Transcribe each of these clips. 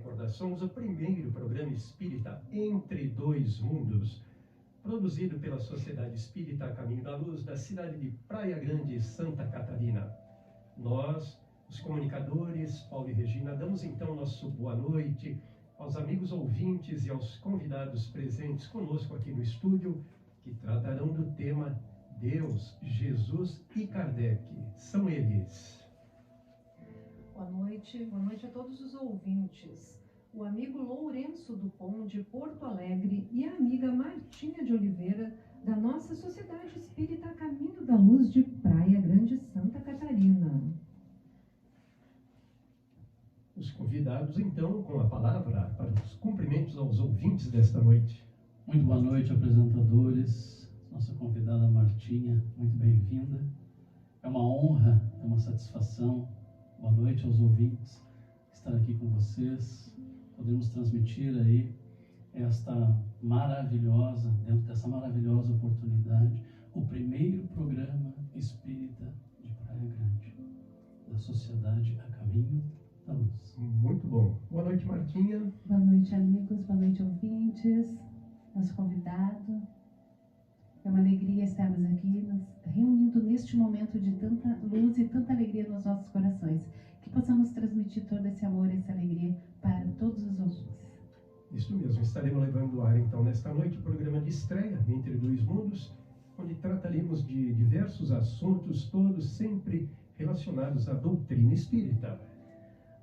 recordações, o primeiro programa espírita Entre Dois Mundos, produzido pela Sociedade Espírita Caminho da Luz, da cidade de Praia Grande, Santa Catarina. Nós, os comunicadores, Paulo e Regina, damos então nosso boa noite aos amigos ouvintes e aos convidados presentes conosco aqui no estúdio, que tratarão do tema Deus, Jesus e Kardec. São eles. Boa noite a todos os ouvintes. O amigo Lourenço Dupont, de Porto Alegre, e a amiga Martinha de Oliveira, da nossa Sociedade Espírita Caminho da Luz, de Praia Grande, Santa Catarina. Os convidados, então, com a palavra para os cumprimentos aos ouvintes desta noite. Muito boa noite, apresentadores. Nossa convidada Martinha, muito bem-vinda. É uma honra, é uma satisfação. Boa noite aos ouvintes, estar aqui com vocês. Podemos transmitir aí dentro dessa maravilhosa oportunidade, o primeiro programa espírita de Praia Grande, da Sociedade A Caminho da Luz. Muito bom. Boa noite, Martinha. Boa noite, amigos. Boa noite, ouvintes. Nosso convidado. É uma alegria estarmos aqui nos reunindo neste momento de tanta luz e tanta alegria nos nossos corações. Que possamos transmitir todo esse amor e essa alegria para todos os ouvintes. Isso mesmo. Estaremos levando ao ar, então, nesta noite, o programa de estreia Entre Dois Mundos, onde trataremos de diversos assuntos, todos sempre relacionados à doutrina espírita.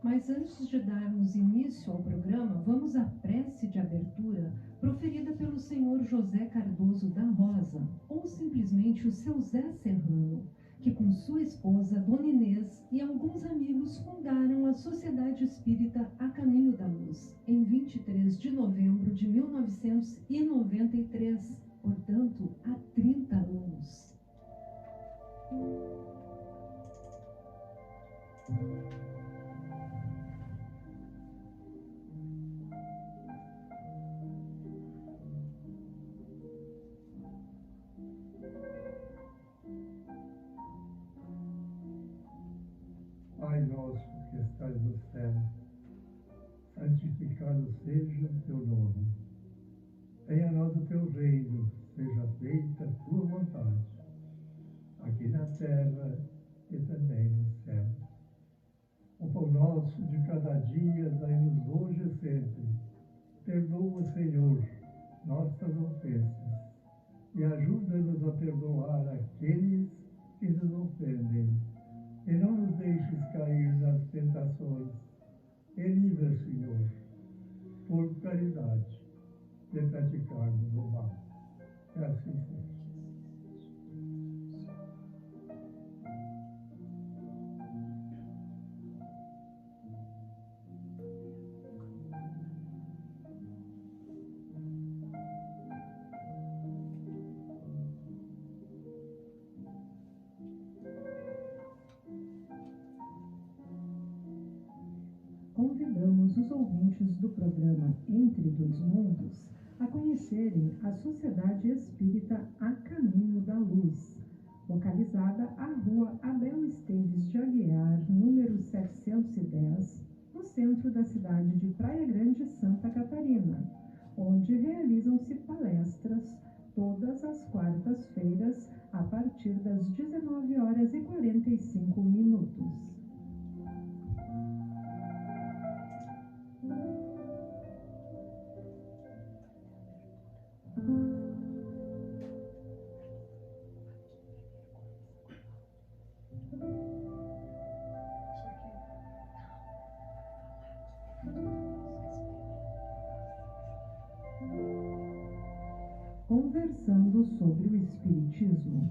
Mas antes de darmos início ao programa, vamos à prece de abertura proferida pelo senhor José Cardoso da Rosa, ou simplesmente o seu Zé Serrano, que com sua esposa, Dona Inês, e alguns amigos fundaram a Sociedade Espírita A Caminho da Luz, em 23 de novembro de 1993, portanto, há 30 anos. Pai nosso que estás no céu, santificado seja o teu nome. Venha a nós o teu reino, seja feita a tua vontade, aqui na terra e também no céu. O pão nosso de cada dia dai-nos hoje e sempre. Perdoa, Senhor, nossas ofensas e ajuda-nos a perdoar aqueles que nos ofendem. E não nos deixes cair nas tentações, e livra, Senhor, por caridade, de praticarmos o mal. Que assim seja. Convidamos os ouvintes do programa Entre Dois Mundos a conhecerem a Sociedade Espírita A Caminho da Luz, localizada à Rua Abel Esteves de Aguiar, número 710, no centro da cidade de Praia Grande, Santa Catarina, onde realizam-se palestras todas as quartas-feiras a partir das 19h45. Conversando sobre o Espiritismo.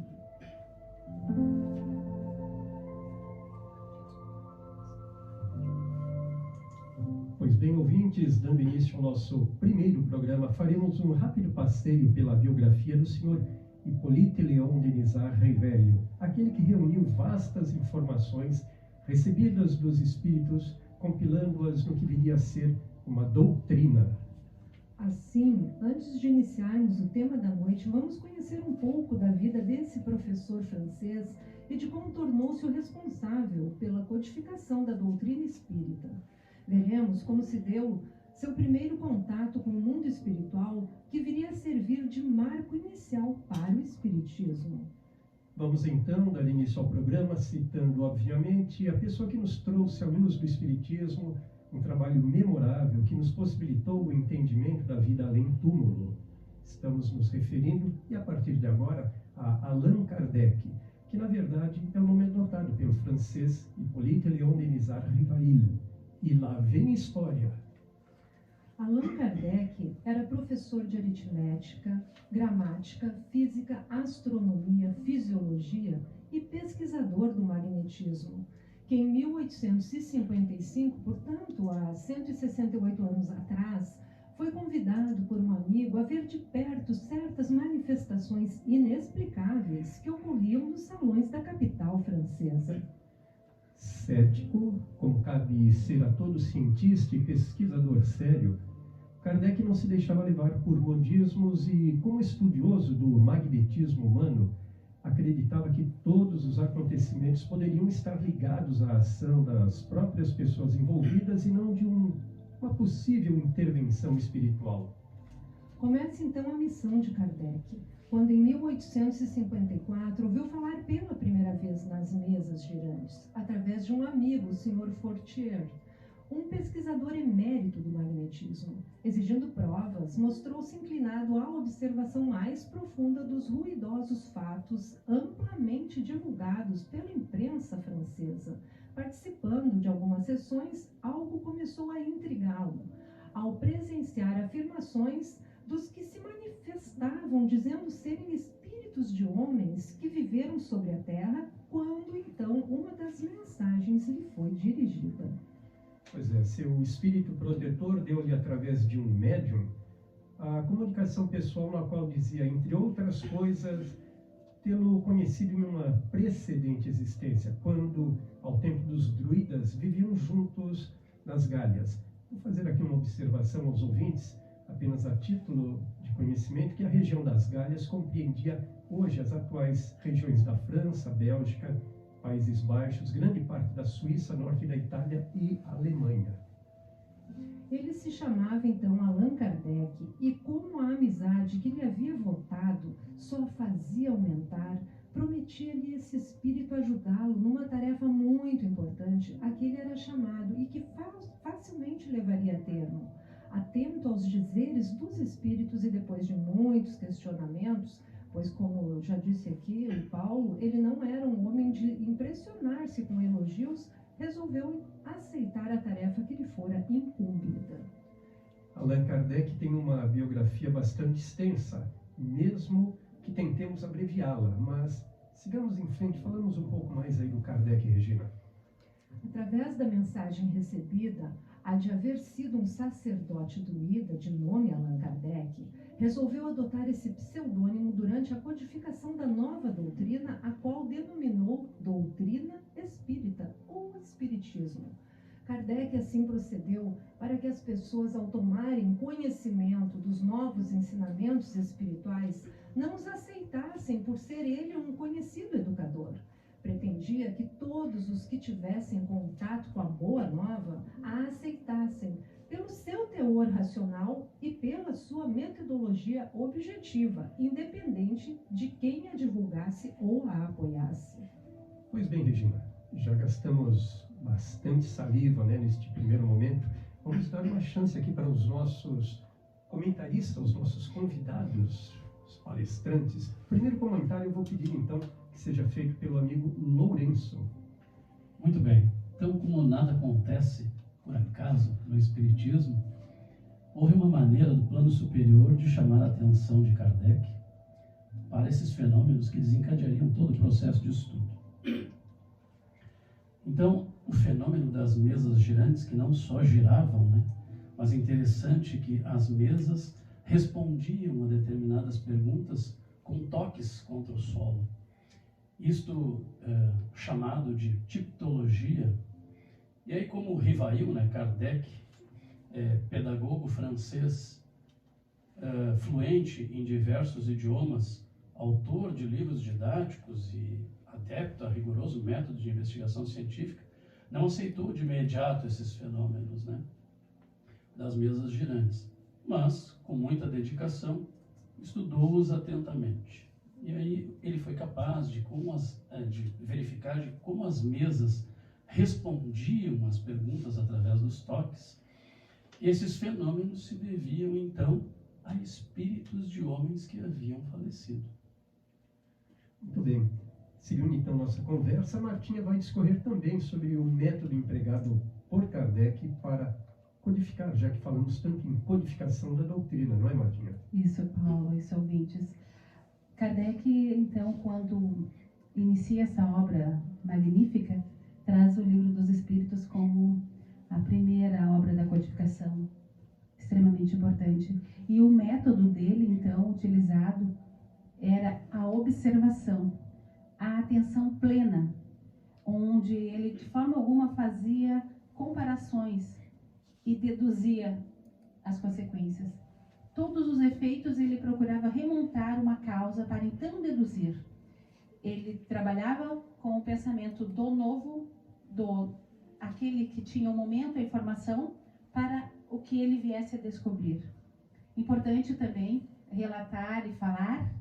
Pois bem, ouvintes, dando início ao nosso primeiro programa, faremos um rápido passeio pela biografia do senhor Hippolyte Léon Denisard Revelio, aquele que reuniu vastas informações recebidas dos espíritos, compilando-as no que viria a ser uma doutrina. Assim, antes de iniciarmos o tema da noite, vamos conhecer um pouco da vida desse professor francês e de como tornou-se o responsável pela codificação da doutrina espírita. Veremos como se deu seu primeiro contato com o mundo espiritual, que viria a servir de marco inicial para o Espiritismo. Vamos então dar início ao programa citando, obviamente, a pessoa que nos trouxe a luz do Espiritismo, um trabalho memorável que nos possibilitou o entendimento da vida além túmulo. Estamos nos referindo, e a partir de agora, a Allan Kardec, que na verdade é o nome adotado pelo francês Hippolyte Léon Denis Rivail. E lá vem história. Allan Kardec era professor de aritmética, gramática, física, astronomia, fisiologia e pesquisador do magnetismo, que em 1855, portanto há 168 anos atrás, foi convidado por um amigo a ver de perto certas manifestações inexplicáveis que ocorriam nos salões da capital francesa. Cético, como cabe ser a todo cientista e pesquisador sério, Kardec não se deixava levar por modismos e, como estudioso do magnetismo humano, acreditava que todos os acontecimentos poderiam estar ligados à ação das próprias pessoas envolvidas e não de uma possível intervenção espiritual. Começa então a missão de Kardec, quando em 1854 ouviu falar pela primeira vez nas mesas girantes, através de um amigo, o Sr. Fortier, um pesquisador emérito do magnetismo. Exigindo provas, mostrou-se inclinado à observação mais profunda dos ruidosos fatos amplamente divulgados pela imprensa francesa. Participando de algumas sessões, algo começou a intrigá-lo, ao presenciar afirmações dos que se manifestavam dizendo serem espíritos de homens que viveram sobre a terra, quando então uma das mensagens lhe foi dirigida. Pois é, seu espírito protetor deu-lhe, através de um médium, a comunicação pessoal na qual dizia, entre outras coisas, tê-lo conhecido em uma precedente existência, quando, ao tempo dos druidas, viviam juntos nas Gálias. Vou fazer aqui uma observação aos ouvintes, apenas a título de conhecimento, que a região das Gálias compreendia hoje as atuais regiões da França, Bélgica, Países Baixos, grande parte da Suíça, norte da Itália e Alemanha. Ele se chamava então Allan Kardec e, como a amizade que lhe havia votado só fazia aumentar, prometia-lhe esse espírito ajudá-lo numa tarefa muito importante a que ele era chamado e que facilmente levaria a termo. Atento aos dizeres dos espíritos e depois de muitos questionamentos, pois, como eu já disse aqui, o Paulo, ele não era um homem de impressionar-se com elogios, resolveu aceitar a tarefa que lhe fora incumbida. Allan Kardec tem uma biografia bastante extensa, mesmo que tentemos abreviá-la, mas sigamos em frente, falamos um pouco mais aí do Kardec, Regina. Através da mensagem recebida, há de haver sido um sacerdote druida de nome Allan Kardec, resolveu adotar esse pseudônimo durante a codificação da nova doutrina, a qual denominou doutrina espírita ou espiritismo. Kardec assim procedeu para que as pessoas, ao tomarem conhecimento dos novos ensinamentos espirituais, não os aceitassem por ser ele um conhecido educador. Pretendia que todos os que tivessem contato com a Boa Nova a aceitassem pelo seu teor racional e pela sua metodologia objetiva, independente de quem a divulgasse ou a apoiasse. Pois bem, Regina, já gastamos bastante saliva, neste primeiro momento. Vamos dar uma chance aqui para os nossos comentaristas, os nossos convidados, os palestrantes. O primeiro comentário eu vou pedir, então, que seja feito pelo amigo Lourenço. Muito bem. Então, como nada acontece por acaso no Espiritismo, houve uma maneira do plano superior de chamar a atenção de Kardec para esses fenômenos que desencadeariam todo o processo de estudo. Então, o fenômeno das mesas girantes, que não só giravam, mas é interessante que as mesas respondiam a determinadas perguntas com toques contra o solo. Isto chamado de tipologia. E aí, como Rivail, Kardec, pedagogo francês, fluente em diversos idiomas, autor de livros didáticos e adepto a rigoroso método de investigação científica, não aceitou de imediato esses fenômenos, né, das mesas girantes, mas com muita dedicação estudou-os atentamente. E aí ele foi capaz de verificar de como as mesas respondiam às perguntas através dos toques. Esses fenômenos se deviam então a espíritos de homens que haviam falecido. Muito bem. Seguindo então nossa conversa, a Martinha vai discorrer também sobre o método empregado por Kardec para codificar, já que falamos tanto em codificação da doutrina, não é, Martinha? Isso, Paulo, isso, ouvintes. Kardec, então, quando inicia essa obra magnífica, traz o Livro dos Espíritos como a primeira obra da codificação, extremamente importante. E o método dele, então, utilizado era a observação, a atenção plena, onde ele, de forma alguma, fazia comparações e deduzia as consequências. Todos os efeitos ele procurava remontar uma causa para então deduzir. Ele trabalhava com o pensamento do novo, aquele que tinha o momento, a informação, para o que ele viesse a descobrir. Importante também relatar e falar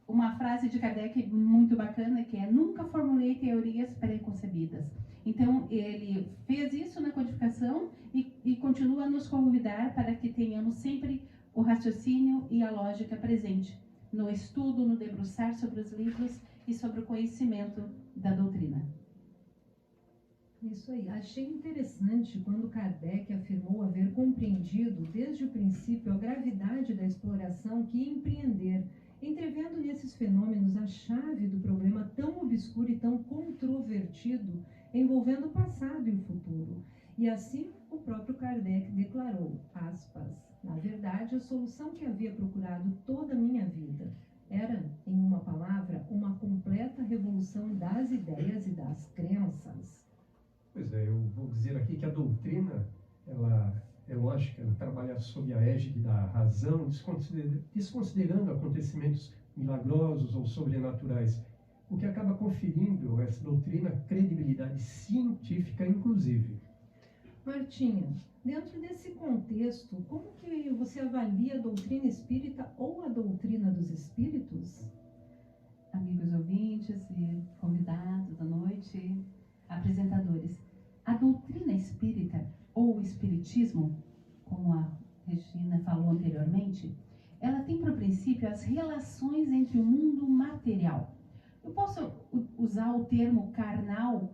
uma frase de Kardec muito bacana, que é: nunca formulei teorias preconcebidas. Então, ele fez isso na codificação e continua a nos convidar para que tenhamos sempre o raciocínio e a lógica presente no estudo, no debruçar sobre os livros e sobre o conhecimento da doutrina. Isso aí. Achei interessante quando Kardec afirmou haver compreendido desde o princípio a gravidade da exploração que ia empreender, entrevendo nesses fenômenos a chave do problema tão obscuro e tão controvertido, envolvendo o passado e o futuro. E assim, o próprio Kardec declarou, aspas, na verdade, a solução que havia procurado toda a minha vida era, em uma palavra, uma completa revolução das ideias e das crenças. Pois é, eu vou dizer aqui que a doutrina, ela é lógica, ela trabalha sob a égide da razão, desconsiderando acontecimentos milagrosos ou sobrenaturais, o que acaba conferindo a essa doutrina credibilidade científica, inclusive. Martinha, dentro desse contexto, como que você avalia a doutrina espírita ou a doutrina dos espíritos? Amigos ouvintes e convidados da noite, apresentadores, a doutrina espírita ou o espiritismo, como a Regina falou anteriormente, ela tem por princípio as relações entre o mundo material. Eu posso usar o termo carnal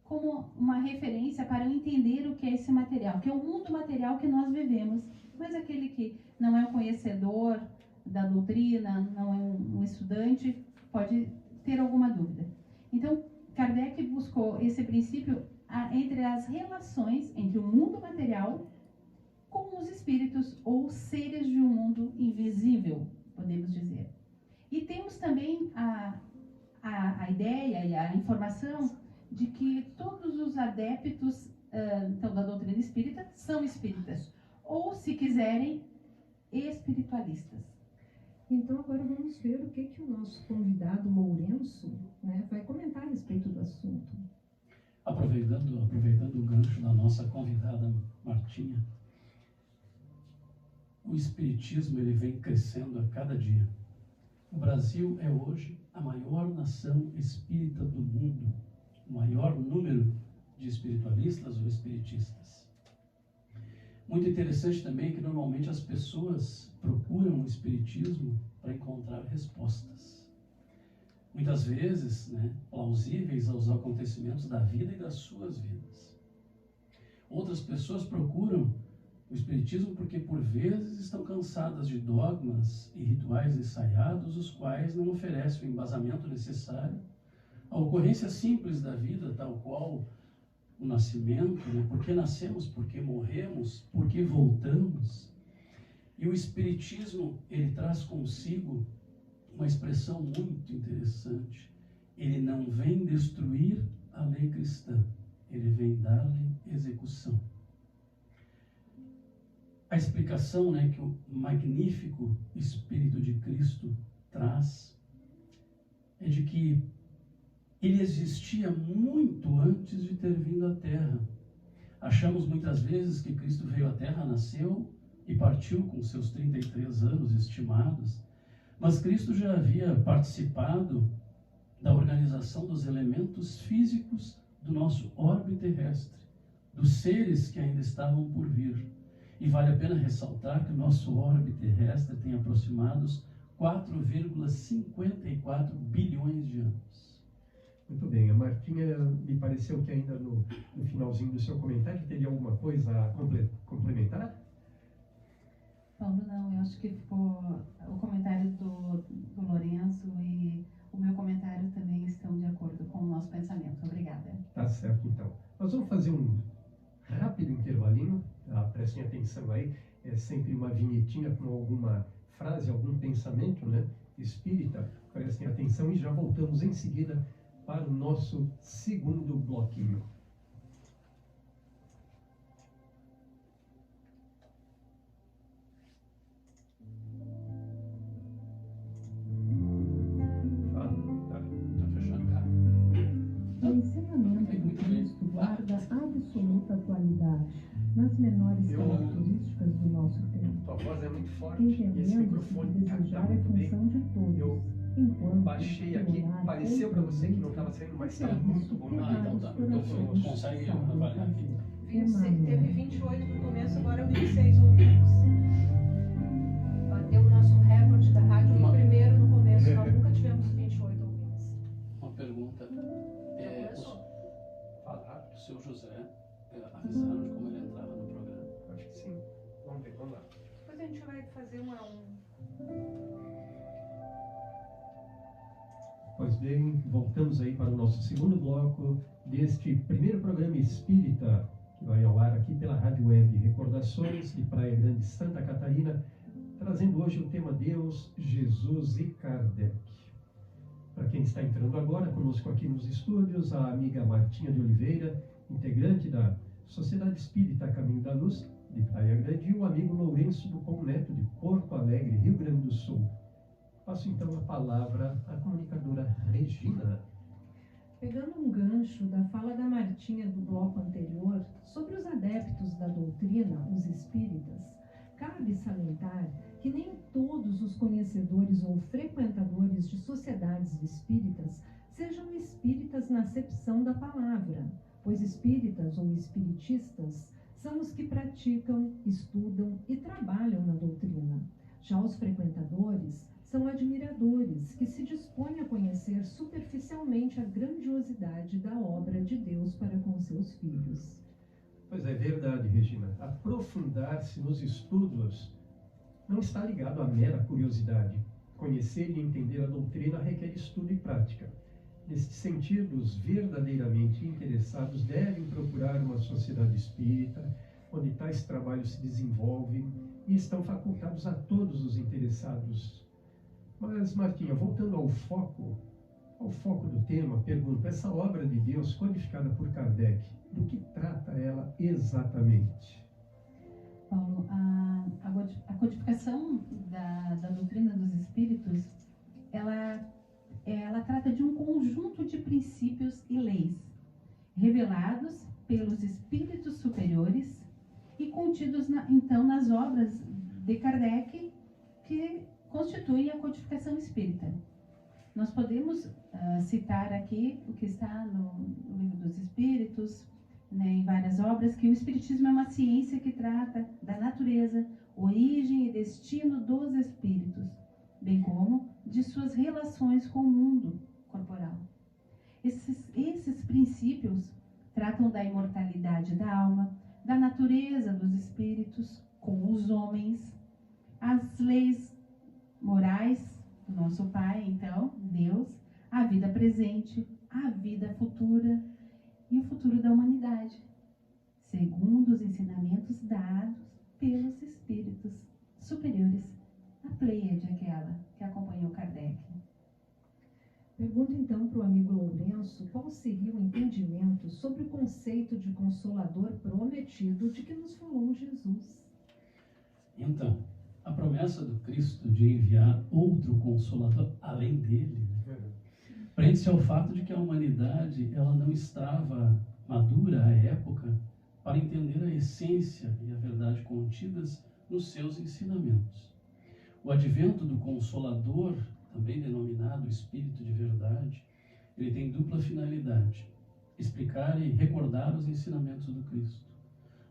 como uma referência para eu entender o que é esse material, que é o mundo material que nós vivemos, mas aquele que não é um conhecedor da doutrina, não é um estudante, pode ter alguma dúvida. Então, Kardec buscou esse princípio entre as relações entre o mundo material com os espíritos ou seres de um mundo invisível, podemos dizer. E temos também a ideia e a informação de que todos os adeptos então, da doutrina espírita são espíritas, ou, se quiserem, espiritualistas. Então, agora vamos ver o que o nosso convidado Lourenço, né, vai comentar a respeito do assunto. Aproveitando o gancho da nossa convidada Martinha, o espiritismo ele vem crescendo a cada dia. O Brasil é hoje a maior nação espírita do mundo, o maior número de espiritualistas ou espiritistas. Muito interessante também que normalmente as pessoas procuram o espiritismo para encontrar respostas. Muitas vezes, plausíveis aos acontecimentos da vida e das suas vidas. Outras pessoas procuram o espiritismo porque por vezes estão cansadas de dogmas e rituais ensaiados, os quais não oferecem o embasamento necessário à ocorrência simples da vida, tal qual o nascimento, por que nascemos, por que morremos, por que voltamos. E o espiritismo, ele traz consigo uma expressão muito interessante. Ele não vem destruir a lei cristã, ele vem dar-lhe execução. A explicação que o magnífico Espírito de Cristo traz é de que ele existia muito antes de ter vindo à Terra. Achamos muitas vezes que Cristo veio à Terra, nasceu e partiu com seus 33 anos estimados, mas Cristo já havia participado da organização dos elementos físicos do nosso orbe terrestre, dos seres que ainda estavam por vir. E vale a pena ressaltar que o nosso orbe terrestre tem aproximados 4,54 bilhões de anos. Muito bem, a Martinha me pareceu que ainda no finalzinho do seu comentário teria alguma coisa a complementar? Paulo, não, eu acho que ficou o comentário do Lourenço e o meu comentário também estão de acordo com o nosso pensamento. Obrigada. Tá certo, então. Nós vamos fazer um rápido intervalinho, tá? Prestem atenção aí, é sempre uma vinhetinha com alguma frase, algum pensamento, né, espírita. Prestem atenção e já voltamos em seguida para o nosso segundo bloquinho. O ensinamento de Cristo guarda absoluta atualidade nas menores características do nosso tempo. Tua voz é muito forte e esse Entendendo microfone que desejar é função de todos. Eu enquanto baixei aqui, pareceu para você que não estava saindo, mas está muito bom. Então tá. Então consegue avaliar aqui. Teve 28 no começo, agora 26 ouvintes. Bateu o nosso recorde da rádio no primeiro no começo, nós nunca tivemos 28 ouvintes. Uma pergunta. Fala. O seu José avisaram de como ele entrava no programa? Acho que sim. Vamos ver, vamos lá. Depois a gente vai fazer um a um. Pois bem, voltamos aí para o nosso segundo bloco deste primeiro programa espírita que vai ao ar aqui pela Rádio Web Recordações de Praia Grande, Santa Catarina, trazendo hoje o tema Deus, Jesus e Kardec. Para quem está entrando agora conosco aqui nos estúdios, a amiga Martinha de Oliveira, integrante da Sociedade Espírita Caminho da Luz de Praia Grande, e o amigo Lourenço do Pão Neto de Porto Alegre, Rio Grande do Sul. Passo então a palavra à comunicadora Regina. Pegando um gancho da fala da Martinha do bloco anterior sobre os adeptos da doutrina, os espíritas, cabe salientar que nem todos os conhecedores ou frequentadores de sociedades espíritas sejam espíritas na acepção da palavra, pois espíritas ou espiritistas são os que praticam, estudam e trabalham na doutrina. Já os frequentadores são admiradores que se dispõem a conhecer superficialmente a grandiosidade da obra de Deus para com seus filhos. Pois é verdade, Regina. Aprofundar-se nos estudos não está ligado à mera curiosidade. Conhecer e entender a doutrina requer estudo e prática. Neste sentido, os verdadeiramente interessados devem procurar uma sociedade espírita, onde tais trabalhos se desenvolvem e estão facultados a todos os interessados. Mas, Martinha, voltando ao foco do tema, pergunto, essa obra de Deus codificada por Kardec, do que trata ela exatamente? Paulo, a codificação da doutrina dos espíritos, ela trata de um conjunto de princípios e leis revelados pelos espíritos superiores e contidos, então, nas obras de Kardec, que constituem a codificação espírita. Nós podemos citar aqui o que está no Livro dos Espíritos, né, em várias obras, que o Espiritismo é uma ciência que trata da natureza, origem e destino dos espíritos, bem como de suas relações com o mundo corporal. Esses princípios tratam da imortalidade da alma, da natureza dos espíritos com os homens, as leis morais do nosso Pai, então, Deus, a vida presente, a vida futura e o futuro da humanidade, segundo os ensinamentos dados pelos espíritos superiores, a Pleiade, aquela que acompanhou Kardec. Pergunto então para o amigo Lourenço qual seria o entendimento sobre o conceito de consolador prometido de que nos falou Jesus. Então, a promessa do Cristo de enviar outro consolador além dele, Prende-se ao fato de que a humanidade ela não estava madura à época para entender a essência e a verdade contidas nos seus ensinamentos. O advento do Consolador, também denominado Espírito de Verdade, ele tem dupla finalidade: explicar e recordar os ensinamentos do Cristo.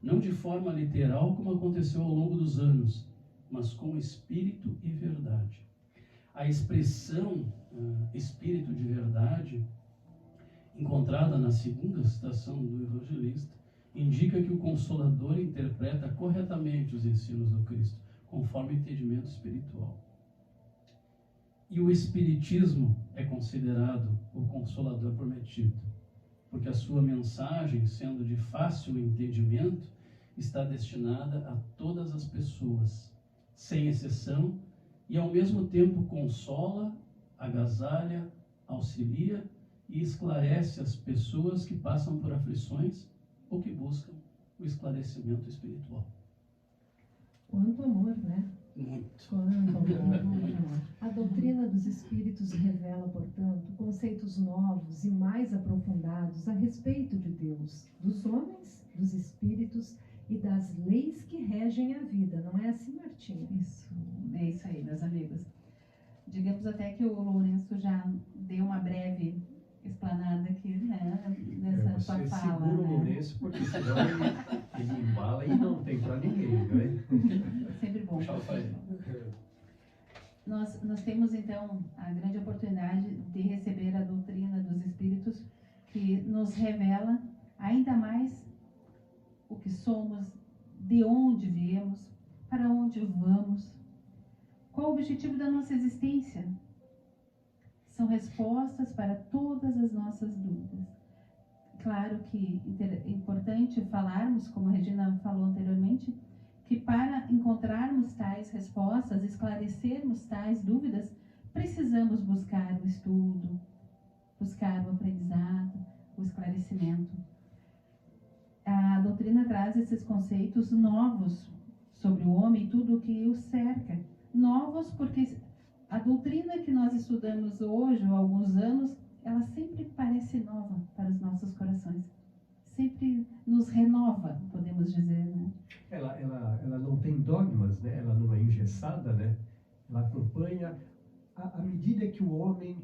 Não de forma literal, como aconteceu ao longo dos anos, mas com espírito e verdade. A expressão Espírito de Verdade, encontrada na segunda citação do evangelista, indica que o Consolador interpreta corretamente os ensinos do Cristo, conforme o entendimento espiritual. E o Espiritismo é considerado o Consolador prometido, porque a sua mensagem, sendo de fácil entendimento, está destinada a todas as pessoas, sem exceção, e ao mesmo tempo consola, agasalha, auxilia e esclarece as pessoas que passam por aflições ou que buscam o esclarecimento espiritual. Quanto amor, né? Muito. Quanto amor, muito amor. A doutrina dos espíritos revela, portanto, conceitos novos e mais aprofundados a respeito de Deus, dos homens, dos espíritos e das leis que regem a vida. Não é assim, Martinha? Isso, é isso aí, meus amigos. Digamos até que o Lourenço já deu uma breve explanada aqui, né, nessa sua Você fala. segura o Né? Lourenço, porque senão ele embala e não tem para ninguém, não é? Sempre bom. Puxa o pai. Nós temos, então, a grande oportunidade de receber a doutrina dos Espíritos, que nos revela ainda mais o que somos, de onde viemos, para onde vamos, qual o objetivo da nossa existência. São respostas para todas as nossas dúvidas. Claro que é importante falarmos, como a Regina falou anteriormente, que para encontrarmos tais respostas, esclarecermos tais dúvidas, precisamos buscar o estudo, buscar o aprendizado, o esclarecimento. A doutrina traz esses conceitos novos sobre o homem e tudo o que o cerca. Novos porque a doutrina que nós estudamos hoje, ou há alguns anos, ela sempre parece nova para os nossos corações. Sempre nos renova, podemos dizer, né? Ela não tem dogmas, né? Ela não é engessada, né? Ela acompanha à medida que o homem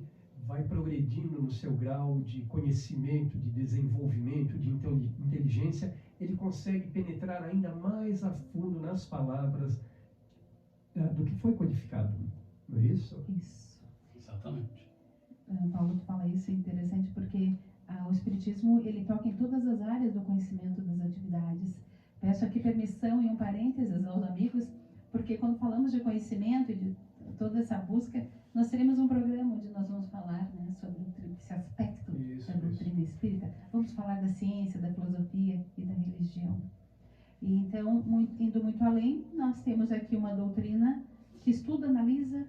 vai progredindo no seu grau de conhecimento, de desenvolvimento, de inteligência, ele consegue penetrar ainda mais a fundo nas palavras do que foi codificado. Não é isso? Isso. Exatamente. Paulo, tu fala isso, é interessante porque o Espiritismo, ele toca em todas as áreas do conhecimento das atividades. Peço aqui permissão e um parênteses aos amigos, porque quando falamos de conhecimento e de toda essa busca, nós teremos um programa onde nós vamos falar, né, sobre esse aspecto da doutrina espírita. Vamos falar da ciência, da filosofia e da religião. E então, indo muito além, nós temos aqui uma doutrina que estuda, analisa,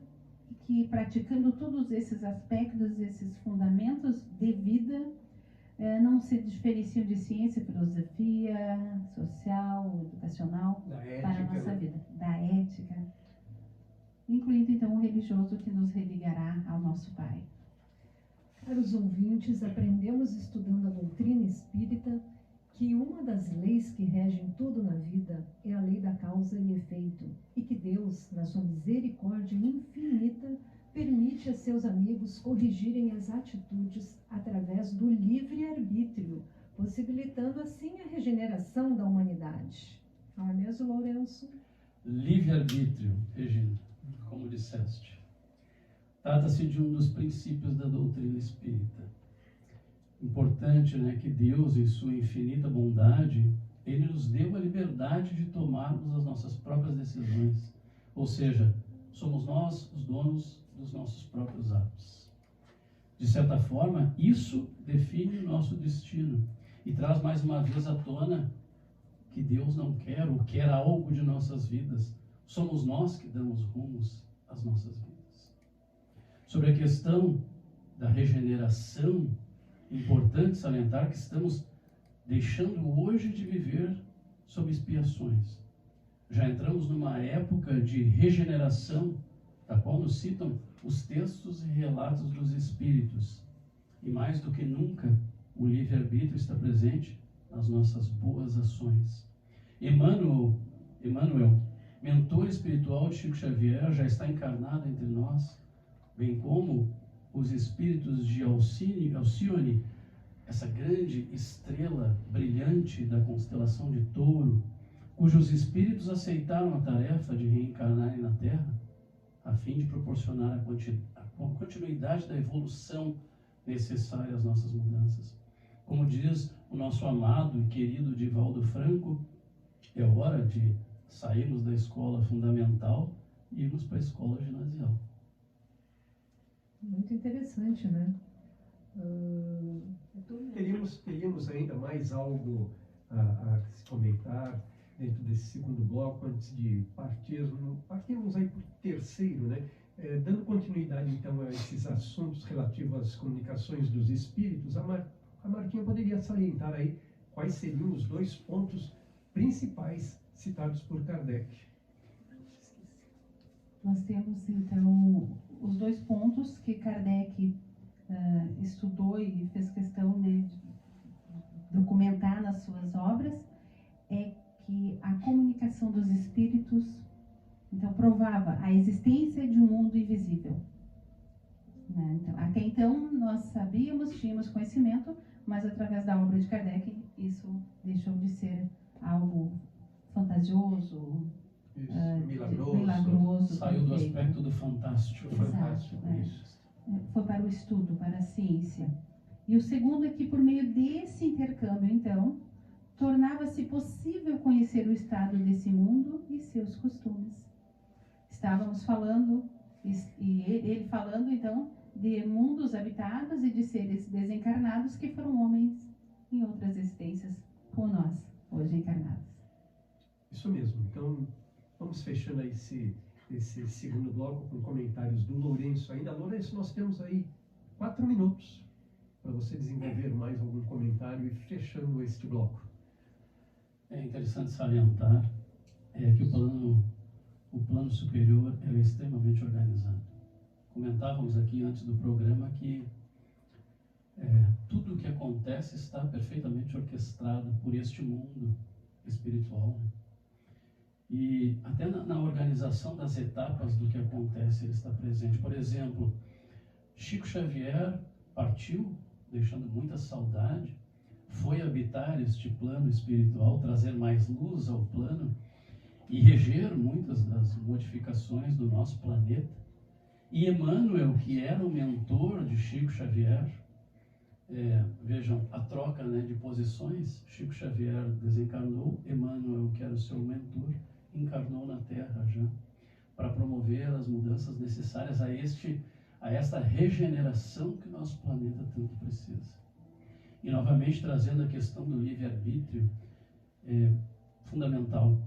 que praticando todos esses aspectos, esses fundamentos de vida, não se diferenciam de ciência, filosofia, social, educacional, para a nossa vida, da ética, incluindo então o religioso que nos religará ao nosso Pai. Caros ouvintes, aprendemos estudando a doutrina espírita que uma das leis que regem tudo na vida é a lei da causa e efeito, e que Deus, na sua misericórdia infinita, permite a seus amigos corrigirem as atitudes através do livre-arbítrio, possibilitando assim a regeneração da humanidade. Não é mesmo, Lourenço? Livre-arbítrio, Regina, como disseste. Trata-se de um dos princípios da doutrina espírita. Importante, né, que Deus, em sua infinita bondade, Ele nos deu a liberdade de tomarmos as nossas próprias decisões. Ou seja, somos nós os donos dos nossos próprios atos. De certa forma, isso define o nosso destino e traz mais uma vez à tona que Deus não quer ou quer algo de nossas vidas. Somos nós que damos rumos às nossas vidas. Sobre a questão da regeneração, importante salientar que estamos deixando hoje de viver sob expiações. Já entramos numa época de regeneração, da qual nos citam os textos e relatos dos Espíritos. E mais do que nunca, o livre-arbítrio está presente nas nossas boas ações. Emmanuel, mentor espiritual de Chico Xavier, já está encarnado entre nós, bem como os espíritos de Alcione, essa grande estrela brilhante da constelação de Touro, cujos espíritos aceitaram a tarefa de reencarnarem na Terra, a fim de proporcionar a continuidade da evolução necessária às nossas mudanças. Como diz o nosso amado e querido Divaldo Franco, é hora de sairmos da escola fundamental e irmos para a escola ginasial. Muito interessante, né? Teríamos ainda mais algo a se comentar dentro desse segundo bloco, antes de partirmos aí para o terceiro, né? Dando continuidade, então, a esses assuntos relativos às comunicações dos espíritos, a Martinha poderia salientar aí quais seriam os 2 pontos principais citados por Kardec. Nós temos, então, os 2 pontos que Kardec estudou e fez questão de documentar nas suas obras, é que a comunicação dos espíritos, então, provava a existência de um mundo invisível. Né? Então, até então, nós sabíamos, tínhamos conhecimento, mas através da obra de Kardec, isso deixou de ser algo fantasioso, milagroso. Saiu do aspecto do fantástico. Exato, foi para o estudo, para a ciência. E o segundo é que, por meio desse intercâmbio, então, tornava-se possível conhecer o estado desse mundo e seus costumes. Estávamos falando, e ele falando, então, de mundos habitados e de seres desencarnados que foram homens em outras existências, como nós, hoje encarnados. Isso mesmo. Então, vamos fechando aí esse segundo bloco com comentários do Lourenço. Ainda, Lourenço, nós temos aí 4 minutos para você desenvolver mais algum comentário e fechando este bloco. É interessante salientar que o plano superior é extremamente organizado. Comentávamos aqui antes do programa que tudo o que acontece está perfeitamente orquestrado por este mundo espiritual. E até na organização das etapas do que acontece, ele está presente. Por exemplo, Chico Xavier partiu, deixando muita saudade, foi habitar este plano espiritual, trazer mais luz ao plano e reger muitas das modificações do nosso planeta. E Emmanuel, que era o mentor de Chico Xavier, vejam a troca, né, de posições. Chico Xavier desencarnou, Emmanuel, que era o seu mentor, encarnou na Terra já, para promover as mudanças necessárias a esta regeneração que o nosso planeta tanto precisa. E novamente trazendo a questão do livre-arbítrio, é fundamental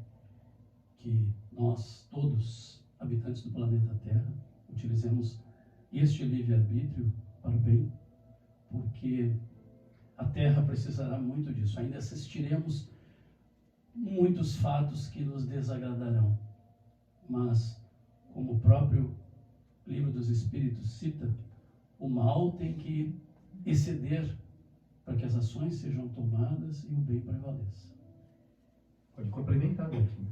que nós, todos, habitantes do planeta Terra, utilizemos este livre-arbítrio para o bem, porque a Terra precisará muito disso. Ainda assistiremos muitos fatos que nos desagradarão, mas, como o próprio Livro dos Espíritos cita, o mal tem que exceder para que as ações sejam tomadas e o bem prevaleça. Pode complementar, Martinha.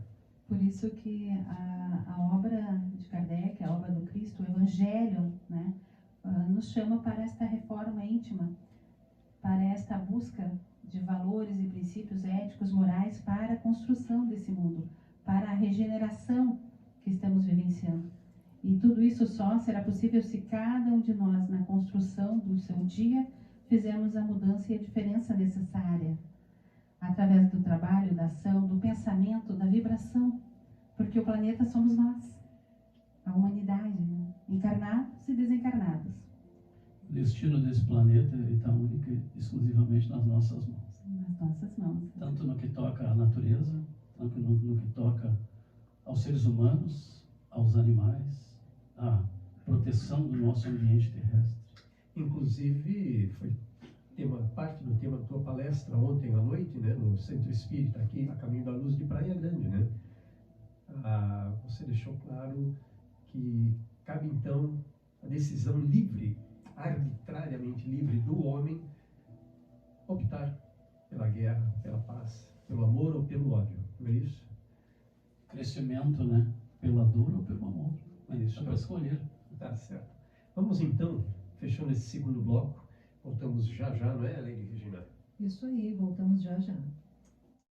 Por isso que a obra de Kardec, a obra do Cristo, o Evangelho, né, nos chama para esta reforma íntima, para esta busca de valores e princípios éticos, morais, para a construção desse mundo, para a regeneração que estamos vivenciando. E tudo isso só será possível se cada um de nós, na construção do seu dia, fizermos a mudança e a diferença necessária, através do trabalho, da ação, do pensamento, da vibração, porque o planeta somos nós, a humanidade, né? Encarnados e desencarnados. O destino desse planeta está único e exclusivamente nas nossas mãos. Nas nossas mãos. Tanto no que toca à natureza, tanto no que toca aos seres humanos, aos animais, à proteção do nosso ambiente terrestre. Inclusive, foi parte do tema da tua palestra ontem à noite, né, no Centro Espírita, aqui a caminho da luz de Praia Grande, né? Você deixou claro que cabe então a decisão livre arbitrariamente livre do homem optar pela guerra, pela paz, pelo amor ou pelo ódio. Não é isso? Crescimento, né? Pela dor ou pelo amor. Isso. Dá para escolher. Tá certo. Vamos então, fechando esse segundo bloco, voltamos já já, não é, Lady Regina? Isso aí, voltamos já já.